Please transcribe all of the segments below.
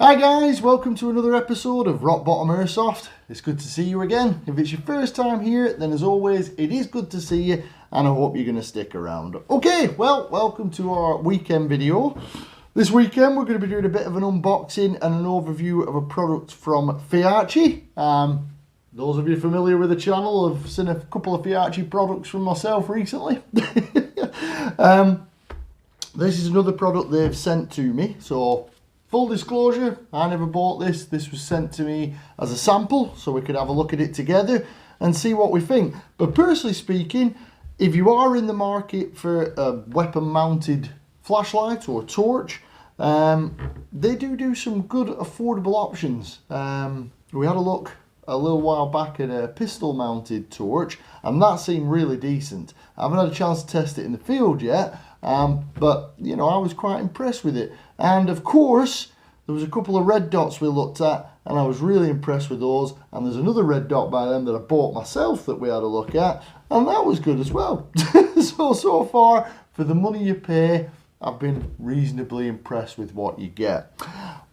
Hi guys, welcome to another episode of Rock Bottom Airsoft. It's good to see you again. If it's your first time here, then as always, it is good to see you and I hope you're going to stick around. Okay, well, welcome to our weekend video. This weekend we're going to be doing a bit of an unboxing and an overview of a product from Feyachi. Those of you familiar with the channel have seen a couple of Feyachi products from myself recently. This is another product they've sent to me, so full disclosure, I never bought this. This was sent to me as a sample so we could have a look at it together and see what we think. But personally speaking, if you are in the market for a weapon mounted flashlight or torch, they do some good affordable options. We had a look a little while back at a pistol mounted torch and that seemed really decent. I haven't had a chance to test it in the field yet, but you know, I was quite impressed with it. And of course there was a couple of red dots we looked at and I was really impressed with those, and there's another red dot by them that I bought myself that we had a look at and that was good as well. so far for the money you pay, I've been reasonably impressed with what you get.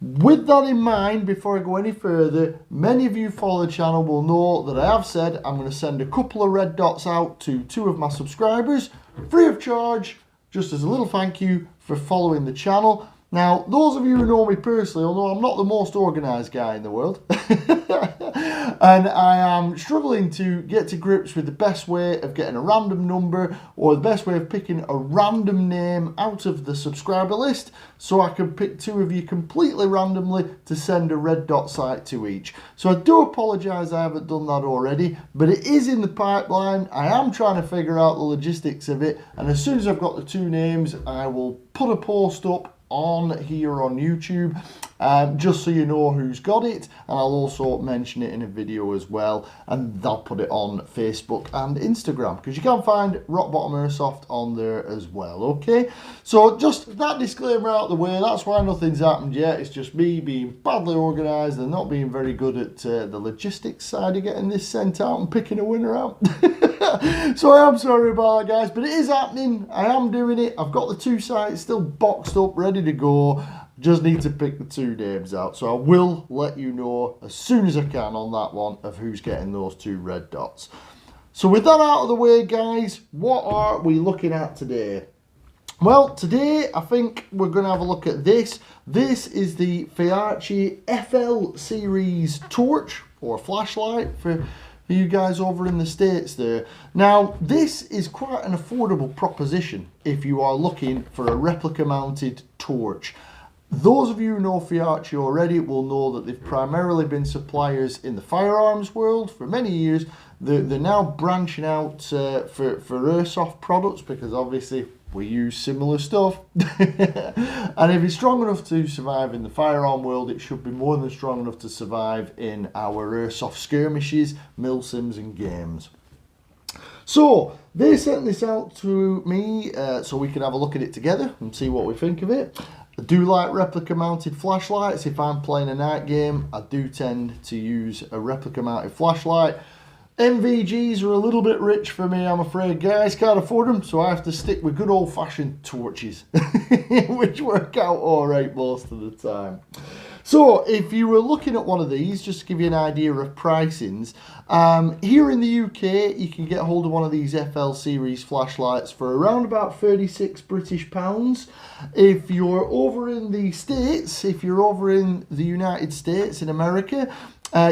With that in mind, before I go any further, many of you follow the channel will know that I have said I'm going to send a couple of red dots out to 2 of my subscribers, free of charge, just as a little thank you for following the channel. Now, those of you who know me personally will know I'm not the most organised guy in the world. And I am struggling to get to grips with the best way of getting a random number or the best way of picking a random name out of the subscriber list so I can pick 2 of you completely randomly to send a red dot site to each. So I do apologise I haven't done that already, but it is in the pipeline. I am trying to figure out the logistics of it, and as soon as I've got the 2 names, I will put a post up on here on YouTube, just so you know who's got it, and I'll also mention it in a video as well, and I'll put it on Facebook and Instagram because you can find Rock Bottom Airsoft on there as well. Okay, so just that disclaimer out of the way. That's why nothing's happened yet. It's just me being badly organised and not being very good at the logistics side of getting this sent out and picking a winner out. So I am sorry about that, guys, but it is happening. I am doing it. I've got the 2 sites still boxed up, ready to go. Just need to pick the 2 names out. So I will let you know as soon as I can on that one of who's getting those 2 red dots. So with that out of the way, guys, what are we looking at today? Well, today I think we're going to have a look at this. This is the Feyachi FL series torch or flashlight for you guys over in the States there. Now, this is quite an affordable proposition if you are looking for a replica mounted torch. Those of you who know Feyachi already will know that they've primarily been suppliers in the firearms world for many years. They're now branching out for airsoft products because obviously we use similar stuff. And if it's strong enough to survive in the firearm world, it should be more than strong enough to survive in our airsoft skirmishes, milsims and games. So they sent this out to me so we can have a look at it together and see what we think of it. I do like replica mounted flashlights. If I'm playing a night game, I do tend to use a replica mounted flashlight. MVGs are a little bit rich for me, I'm afraid, guys. Can't afford them, so I have to stick with good old-fashioned torches, which work out all right most of the time. So, if you were looking at one of these, just to give you an idea of pricings, here in the UK, you can get hold of one of these FL series flashlights for around about 36 British pounds. If you're over in the States, if you're over in the United States, in America,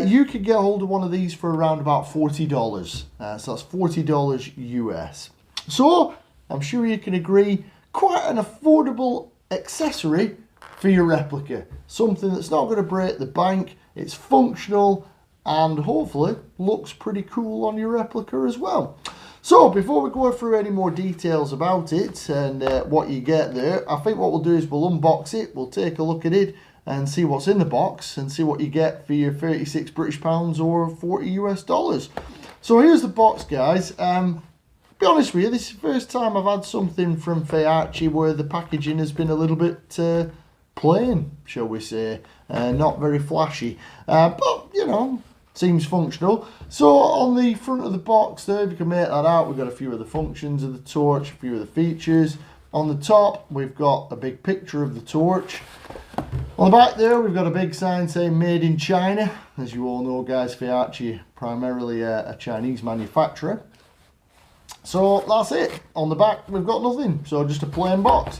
you could get hold of one of these for around about $40. So that's $40 US. So I'm sure you can agree, quite an affordable accessory for your replica. Something that's not going to break the bank, it's functional, and hopefully looks pretty cool on your replica as well. So before we go through any more details about it and what you get there, I think what we'll do is we'll unbox it, we'll take a look at it, and see what's in the box and see what you get for your 36 British pounds or 40 US dollars. So here's the box, guys. Be honest with you, this is the first time I've had something from Feyachi where the packaging has been a little bit plain, shall we say, not very flashy, but you know, seems functional. So on the front of the box there, if you can make that out, we've got a few of the functions of the torch, a few of the features. On the top, we've got a big picture of the torch. On the back there, we've got a big sign saying made in China. As you all know, guys, Feyachi, primarily a Chinese manufacturer. So that's it. On the back, we've got nothing. So just a plain box.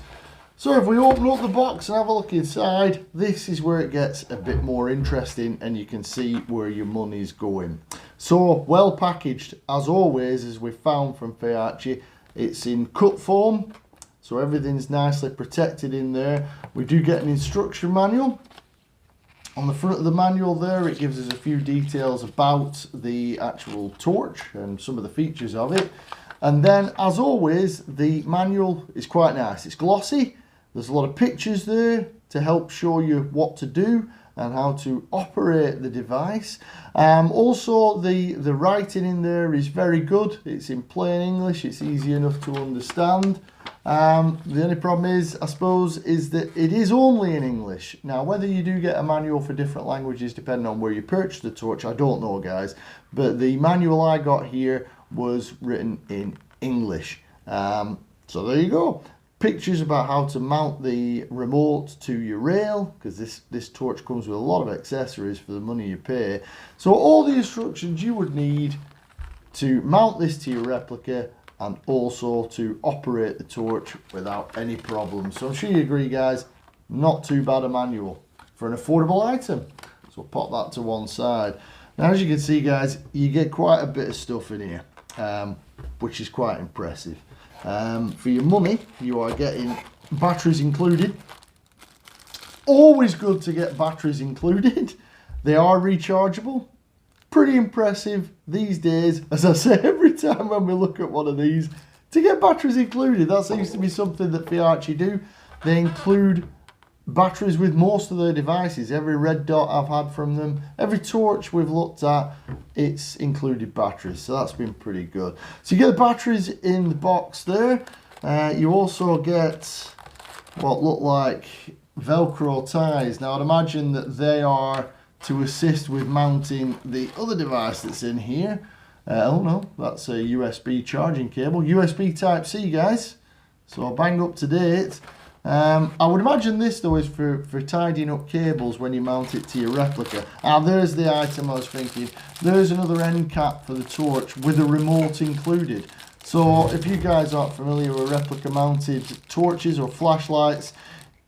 So if we open up the box and have a look inside, this is where it gets a bit more interesting and you can see where your money's going. So well packaged, as always, as we found from Feyachi. It's in cut form, so everything's nicely protected in there. We do get an instruction manual. On the front of the manual there, it gives us a few details about the actual torch and some of the features of it. And then, as always, the manual is quite nice. It's glossy. There's a lot of pictures there to help show you what to do and how to operate the device. Also, the writing in there is very good. It's in plain English. It's easy enough to understand. The only problem is, I suppose, is that it is only in English. Now, whether you do get a manual for different languages depending on where you purchase the torch, I don't know, guys. But the manual I got here was written in English. So there you go. Pictures about how to mount the remote to your rail, because this torch comes with a lot of accessories for the money you pay. So all the instructions you would need to mount this to your replica and also to operate the torch without any problems. So I'm sure you agree, guys, not too bad a manual for an affordable item. So we'll pop that to one side. Now, as you can see, guys, you get quite a bit of stuff in here, which is quite impressive. For your money, you are getting batteries included. Always good to get batteries included. They are rechargeable. Pretty impressive these days, as I say every time when we look at one of these, to get batteries included. That seems to be something that Feyachi do. They include batteries with most of their devices. Every red dot I've had from them, every torch we've looked at, it's included batteries, so that's been pretty good. So you get the batteries in the box there. You also get what look like Velcro ties. Now I'd imagine that they are to assist with mounting the other device that's in here. Oh no, that's a USB charging cable. USB Type-C, guys, so bang up to date. I would imagine this though is for tidying up cables when you mount it to your replica. There's the item I was thinking. There's another end cap for the torch with a remote included. So if you guys aren't familiar with replica mounted torches or flashlights,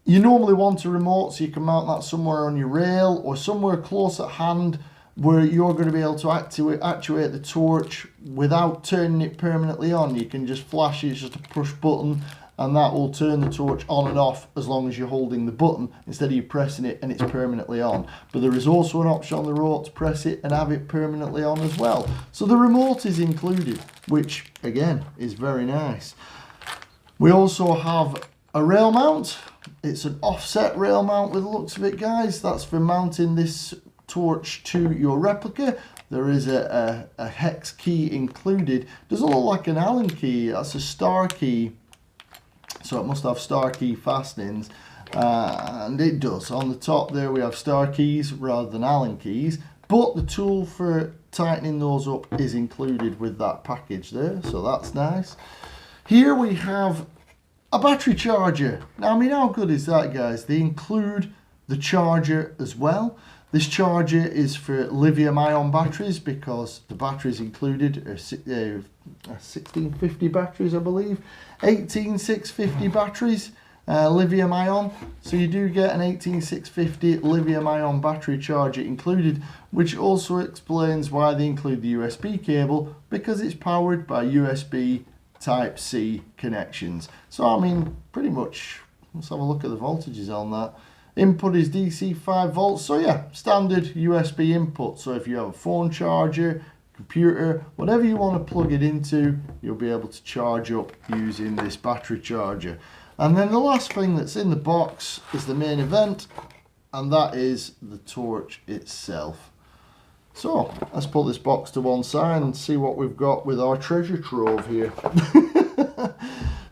you normally want a remote so you can mount that somewhere on your rail or somewhere close at hand where you're going to be able to actuate the torch without turning it permanently on. You can just flash it, it's just a push button, and that will turn the torch on and off as long as you're holding the button instead of you pressing it and it's permanently on. But there is also an option on the remote to press it and have it permanently on as well. So the remote is included, which again is very nice. We also have a rail mount. It's an offset rail mount with the looks of it, guys. That's for mounting this torch to your replica. There is a hex key included. Doesn't look like an Allen key, that's a star key. So it must have star key fastenings, and it does. On the top there we have star keys rather than Allen keys, but the tool for tightening those up is included with that package there, so that's nice. Here we have a battery charger. Now, I mean, how good is that, guys? They include the charger as well. This charger is for lithium-ion batteries because the batteries included are 1650 batteries, I believe. 18650 batteries, lithium-ion. So you do get an 18650 lithium-ion battery charger included, which also explains why they include the USB cable, because it's powered by USB Type-C connections. So I mean, pretty much, let's have a look at the voltages on that. Input is DC 5 volts, so yeah, standard USB input. So if you have a phone charger, computer, whatever you want to plug it into, you'll be able to charge up using this battery charger. And then the last thing that's in the box is the main event, and that is the torch itself. So let's put this box to one side and see what we've got with our treasure trove here.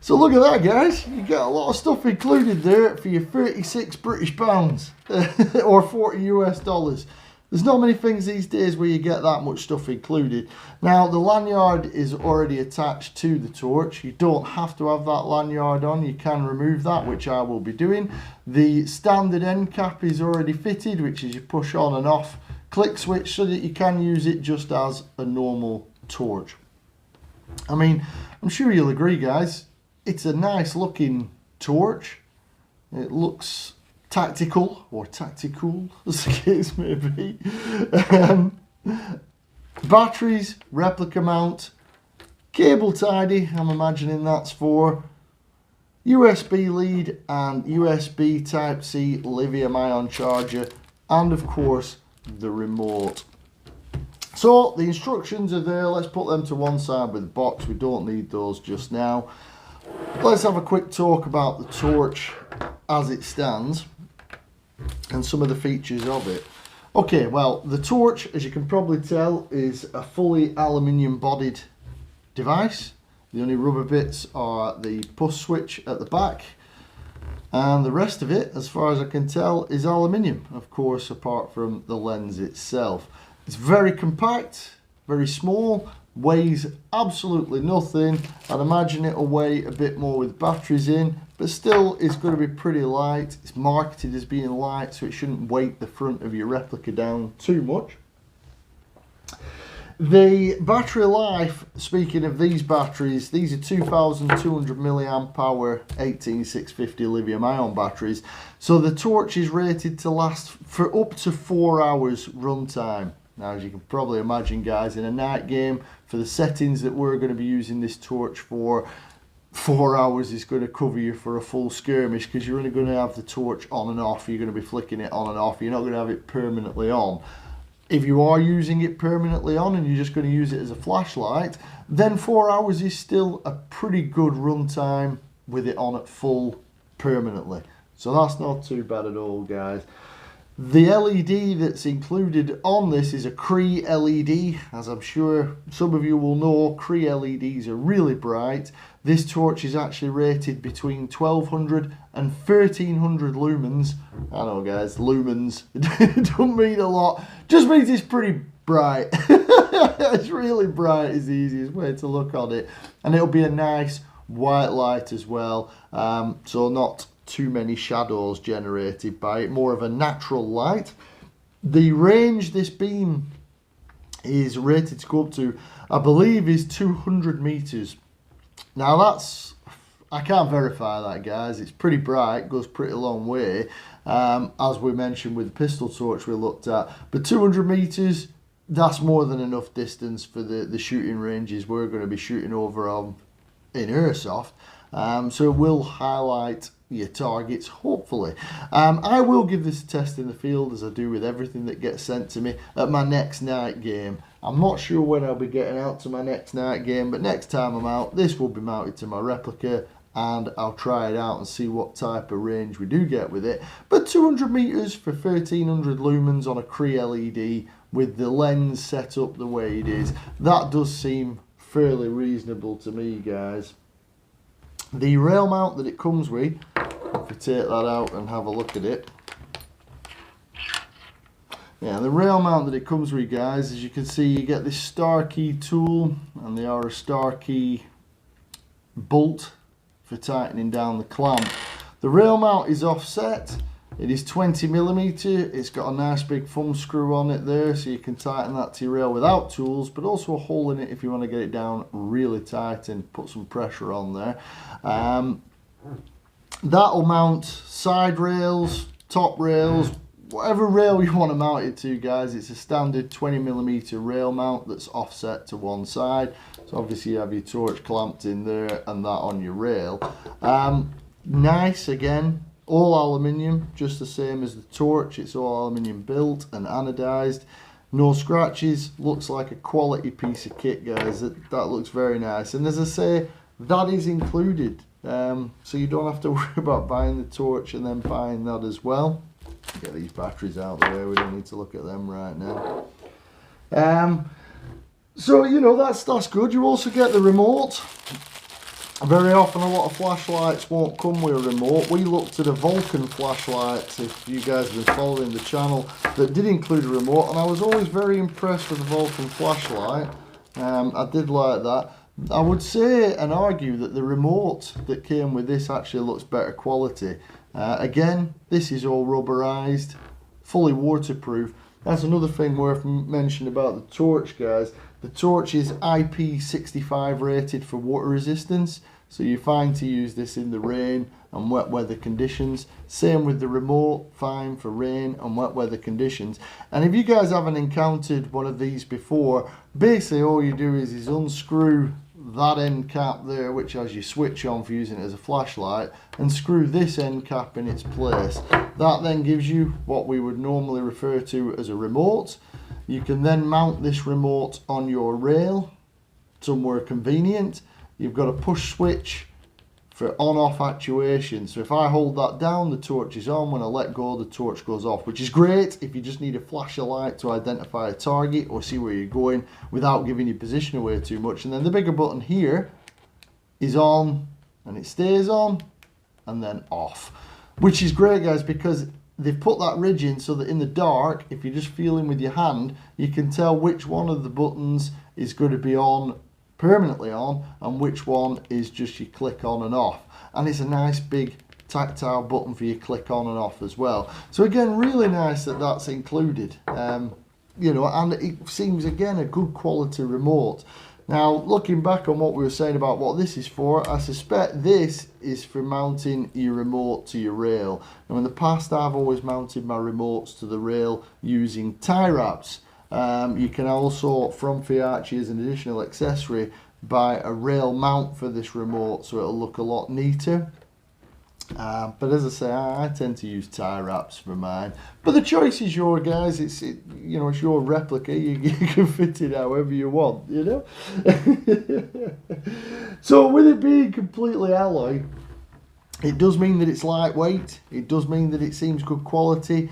So look at that, guys. You get a lot of stuff included there for your 36 British pounds or 40 US dollars. There's not many things these days where you get that much stuff included. Now, the lanyard is already attached to the torch. You don't have to have that lanyard on. You can remove that, which I will be doing. The standard end cap is already fitted, which is you push on and off click switch so that you can use it just as a normal torch. I mean, I'm sure you'll agree, guys, it's a nice looking torch. It looks tactical, or tactical as the case may be. Batteries, replica mount, cable tidy, I'm imagining that's for USB lead and USB Type-C lithium-ion charger, and of course the remote. So the instructions are there. Let's put them to one side with the box. We don't need those just now. Let's have a quick talk about the torch as it stands and some of the features of it. Okay, well, the torch, as you can probably tell, is a fully aluminium bodied device. The only rubber bits are the push switch at the back, and the rest of it, as far as I can tell, is aluminium, of course, apart from the lens itself. It's very compact, very small, weighs absolutely nothing. I'd imagine it'll weigh a bit more with batteries in, but still it's going to be pretty light. It's marketed as being light, so it shouldn't weight the front of your replica down too much. The battery life, speaking of these batteries, these are 2200 milliamp hour 18650 lithium ion batteries. So the torch is rated to last for up to 4 hours runtime. Now, as you can probably imagine, guys, in a night game, for the settings that we're going to be using this torch for, 4 hours is going to cover you for a full skirmish, because you're only going to have the torch on and off. You're going to be flicking it on and off. You're not going to have it permanently on. If you are using it permanently on and you're just going to use it as a flashlight, then 4 hours is still a pretty good runtime with it on at full permanently. So that's not too bad at all, guys. The LED that's included on this is a Cree LED. As I'm sure some of you will know, Cree LEDs are really bright. This torch is actually rated between 1200 and 1300 lumens. I know, guys, lumens don't mean a lot, just means it's pretty bright. It's really bright is the easiest way to look on it, and it'll be a nice white light as well, so not too many shadows generated by it, more of a natural light. The range this beam is rated to go up to, I believe, is 200 meters. Now that's, I can't verify that, guys. It's pretty bright, goes pretty long way, as we mentioned with the pistol torch we looked at, but 200 meters, that's more than enough distance for the shooting ranges we're going to be shooting over on in Airsoft. So it will highlight your targets, hopefully. I will give this a test in the field, as I do with everything that gets sent to me, at my next night game. I'm not sure when I'll be getting out to my next night game, but next time I'm out, this will be mounted to my replica, and I'll try it out and see what type of range we do get with it. But 200 meters for 1300 lumens on a Cree LED with the lens set up the way it is, that does seem fairly reasonable to me, guys. The rail mount that it comes with, if we take that out and have a look at it, yeah, the rail mount that it comes with, guys, as you can see, you get this star key tool, and they are a star key bolt for tightening down the clamp. The rail mount is offset. It is 20mm. It's got a nice big thumb screw on it there, so you can tighten that to your rail without tools, but also a hole in it if you want to get it down really tight and put some pressure on there. That'll mount side rails, top rails, whatever rail you want to mount it to, guys. It's a standard 20mm rail mount that's offset to one side. So obviously you have your torch clamped in there and that on your rail. Nice, again, all aluminium, just the same as the torch. It's all aluminium built and anodized. No scratches. Looks like a quality piece of kit, guys. That looks very nice. And as I say, that is included. So you don't have to worry about buying the torch and then buying that as well. Get these batteries out of the way. We don't need to look at them right now. So, you know, that's good. You also get the remote. Very often a lot of flashlights won't come with a remote. We looked at a Vulcan flashlight, if you guys have been following the channel, that did include a remote, and I was always very impressed with the Vulcan flashlight. I did like that. I would say and argue that the remote that came with this actually looks better quality. Again, this is all rubberized, fully waterproof. That's another thing worth mentioning about the torch, guys. The torch is IP65 rated for water resistance, so you're fine to use this in the rain and wet weather conditions. Same with the remote, fine for rain and wet weather conditions. And if you guys haven't encountered one of these before, basically all you do is unscrew that end cap there, which has your switch on for using it as a flashlight, and screw this end cap in its place. That then gives you what we would normally refer to as a remote. You can then mount this remote on your rail somewhere convenient. You've got a push switch for on-off actuation. So if I hold that down, the torch is on. When I let go, the torch goes off, which is great if you just need a flash of light to identify a target or see where you're going without giving your position away too much. And then the bigger button here is on, and it stays on and then off, which is great, guys, because they've put that ridge in so that in the dark, if you're just feeling with your hand, you can tell which one of the buttons is going to be on, permanently on, and which one is just you click on and off. And it's a nice big tactile button for you click on and off as well. So again, really nice that that's included. You know, and it seems again a good quality remote. Now, looking back on what we were saying about what this is for, I suspect this is for mounting your remote to your rail. Now, in the past, I've always mounted my remotes to the rail using tie wraps. You can also, from Feyachi, as an additional accessory, buy a rail mount for this remote, so it'll look a lot neater. But as I say, I tend to use tie wraps for mine. But the choice is yours, guys. It's your replica. You can fit it however you want, you know. So with it being completely alloy, it does mean that it's lightweight. It does mean that it seems good quality.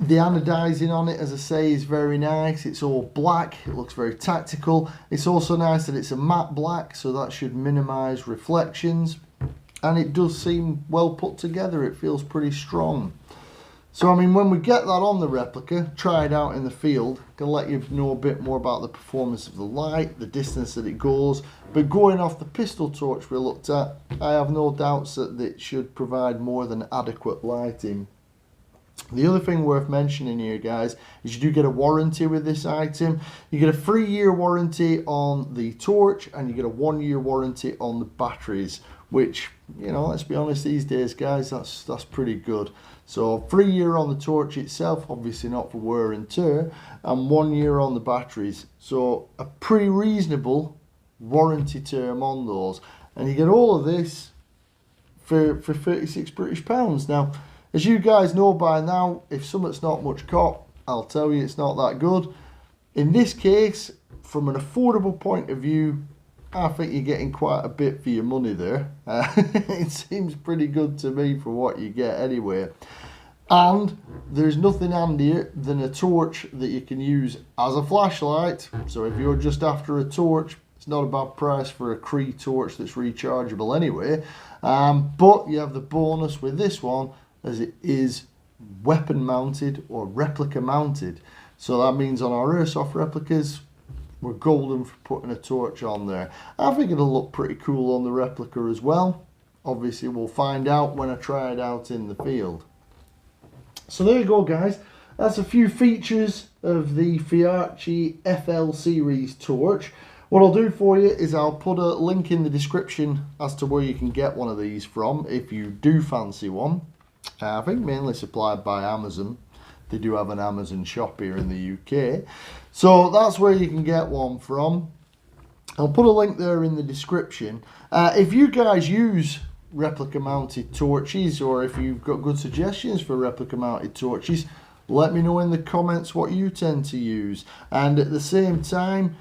The anodizing on it, as I say, is very nice. It's all black. It looks very tactical. It's also nice that it's a matte black, so that should minimize reflections. And it does seem well put together. It feels pretty strong. So I mean, when we get that on the replica, try it out in the field, I can let you know a bit more about the performance of the light, the distance that it goes. But going off the pistol torch we looked at, I have no doubts that it should provide more than adequate lighting. The other thing worth mentioning here, guys, is you do get a warranty with this item. You get a 3-year warranty on the torch, and you get a 1-year warranty on the batteries, which, you know, let's be honest, these days, guys, that's pretty good. So 3-year on the torch itself, obviously not for wear and tear, and 1 year on the batteries. So a pretty reasonable warranty term on those. And you get all of this for 36 British pounds. Now, as you guys know by now, if something's not much cop, I'll tell you it's not that good. In this case, from an affordable point of view, I think you're getting quite a bit for your money there. It seems pretty good to me for what you get anyway. And there's nothing handier than a torch that you can use as a flashlight. So if you're just after a torch, it's not a bad price for a Cree torch that's rechargeable anyway. But you have the bonus with this one, as it is weapon mounted or replica mounted. So that means on our Airsoft replicas, we're golden for putting a torch on there. I think it'll look pretty cool on the replica as well. Obviously we'll find out when I try it out in the field. So there you go, guys. That's a few features of the Feyachi FL series torch. What I'll do for you is I'll put a link in the description as to where you can get one of these from if you do fancy one. I think mainly supplied by Amazon. They do have an Amazon shop here in the UK. So that's where you can get one from. I'll put a link there in the description. If you guys use replica mounted torches, or if you've got good suggestions for replica mounted torches, let me know in the comments what you tend to use. And at the same time,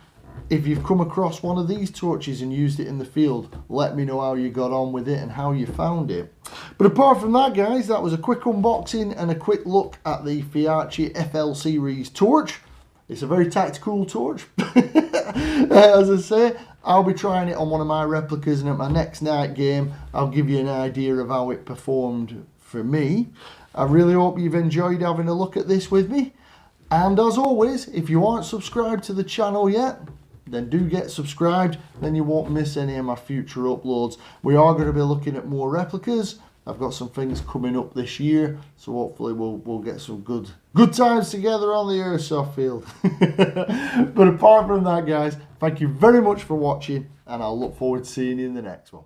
if you've come across one of these torches and used it in the field, let me know how you got on with it and how you found it. But apart from that, guys, that was a quick unboxing and a quick look at the Feyachi FL series torch. It's a very tactical torch. As I say, I'll be trying it on one of my replicas, and at my next night game I'll give you an idea of how it performed for me. I really hope you've enjoyed having a look at this with me, and as always, if you aren't subscribed to the channel yet, then do get subscribed, then you won't miss any of my future uploads. We are going to be looking at more replicas. I've got some things coming up this year, so hopefully we'll get some good times together on the airsoft field. But apart from that, guys, thank you very much for watching, and I'll look forward to seeing you in the next one.